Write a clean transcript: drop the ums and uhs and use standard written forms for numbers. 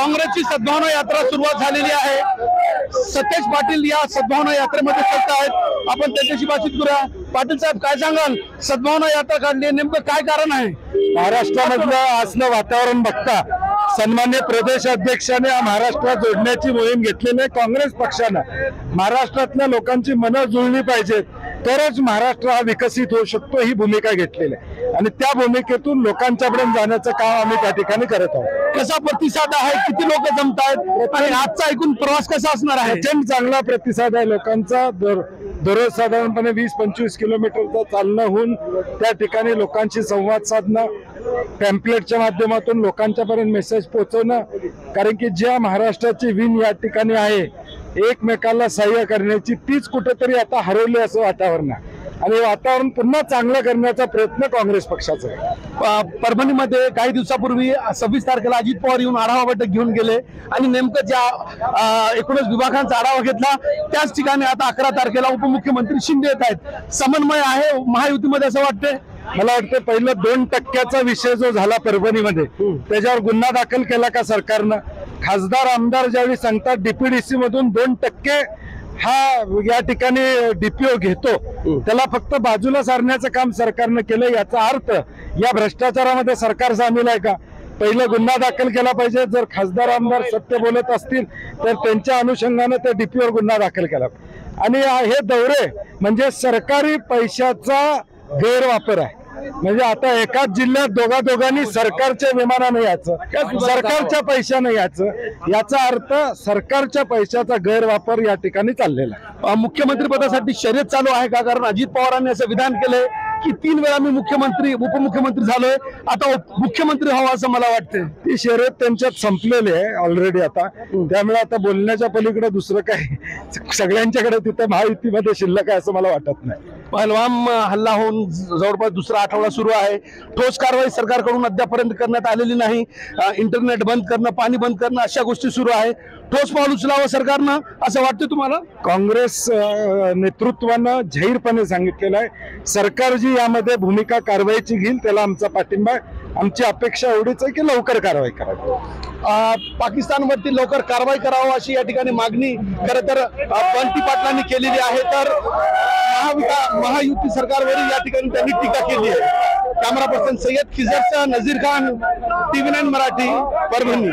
काँग्रेसची सद्भावना यात्रा सुरुवात झालेली आहे। सतेज पाटील या सद्भावना यात्रेमध्ये सत्ता आहेत। आपण त्याच्याशी बातचीत करूया। पाटील साहेब, काय सांगाल? सद्भावना यात्रा काढली, नेमकं काय कारण आहे? महाराष्ट्रामधलं असलं वातावरण बघता सन्मान्य प्रदेश अध्यक्षाने महाराष्ट्रात जोडण्याची मोहीम घेतलेली आहे। काँग्रेस पक्षानं महाराष्ट्रातल्या लोकांची मनं जुळली पाहिजेत, तरच महाराष्ट्र हा विकसित होऊ शकतो, ही भूमिका घेतलेली आहे आणि त्या भूमिकेतून लोकांच्यापर्यंत जाण्याचं काम आम्ही त्या ठिकाणी करत आहोत। कसा प्रतिसाद आहे? किती लोक जमतायत आणि आजचा एकूण प्रवास कसा असणार आहे? प्रचंड चांगला प्रतिसाद आहे लोकांचा। दररोज साधारणपणे 20-25 किलोमीटरचं चालणं होऊन त्या ठिकाणी लोकांशी संवाद साधणं, पॅम्पलेटच्या माध्यमातून लोकांच्यापर्यंत मेसेज पोहोचवणं, कारण की ज्या महाराष्ट्राची विण या ठिकाणी आहे एकमेकाला सहाय्य करण्याची, तीच कुठेतरी आता हरवली असं वातावरण आहे आणि वातावरण पुन्हा चांगलं करण्याचा प्रयत्न काँग्रेस पक्षाचा आहे। परभणीमध्ये काही दिवसापूर्वी 26 तारखेला अजित पवार येऊन आढावा बैठक घेऊन गेले आणि नेमकं ज्या 19 विभागांचा आढावा घेतला त्याच ठिकाणी आता 11 तारखेला उपमुख्यमंत्री शिंदे येत आहेत। समन्वय आहे महायुतीमध्ये असं वाटतंय? मला वाटतं पहिलं 2% विषय जो झाला परभणीमध्ये त्याच्यावर गुन्हा दाखल केला का सरकारनं? खासदार आमदार ज्यावेळी सांगतात डीपीडीसी मधून 2% हा या ठिकाणी डीपीओ घेतो, त्याला फक्त बाजूला सारण्याचं काम सरकारनं केलं। याचा अर्थ या भ्रष्टाचारामध्ये सरकार सामील आहे का? पहिलं गुन्हा दाखल केला पाहिजे। जर खासदार आमदार सत्य बोलत असतील तर त्यांच्या अनुषंगाने त्या डीपीओवर गुन्हा दाखल केला। आणि हे दौरे म्हणजे सरकारी पैशाचा गैरवापर आहे। म्हणजे आता एकाच जिल्ह्यात दोघांनी सरकारच्या विमानाने यायचं, सरकारच्या पैशाने यायचं, याचा अर्थ सरकारच्या पैशाचा गैरवापर या ठिकाणी चाललेला आहे। मुख्यमंत्री पदासाठी शर्यत चालू आहे का? कारण अजित पवारांनी असं विधान केलंय की 3 वेळा मी उपमुख्यमंत्री झालोय, आता मुख्यमंत्री व्हावं असं मला वाटतंय। ती शर्यत त्यांच्यात संपलेली आहे ऑलरेडी आता, त्यामुळे आता बोलण्याच्या पलीकडे दुसरं काही सगळ्यांच्याकडे तिथे महायुतीमध्ये शिल्लक आहे असं मला वाटत नाही। पहलवान हल्ला होऊन जवळपास दुसरा आठवडा सुरू आहे। ठोस कारवाई सरकारकडून अद्यापर्यंत करण्यात आलेली नाही। इंटरनेट बंद करणं, पाणी बंद करणं अशा गोष्टी सुरू आहे। ठोस पाऊल उचलावं सरकारनं असं वाटतं तुम्हाला? काँग्रेस नेतृत्वानं जाहीरपणे सांगितलेलं आहे सरकार जी यामध्ये भूमिका कारवाईची घेईल त्याला आमचा पाठिंबा आहे। आमची अपेक्षा एवढीच आहे की लवकर कारवाई करावी, पाकिस्तानवरती लवकर कारवाई करावं अशी या ठिकाणी मागणी खरं तर बंटी पाटलांनी केलेली आहे। तर महायुती सरकारवर या ठिकाणी त्यांनी टीका केली आहे। कॅमेरा पर्सन सय्यद खिजरचा नजीर खान, TV9 मराठी, परभणी।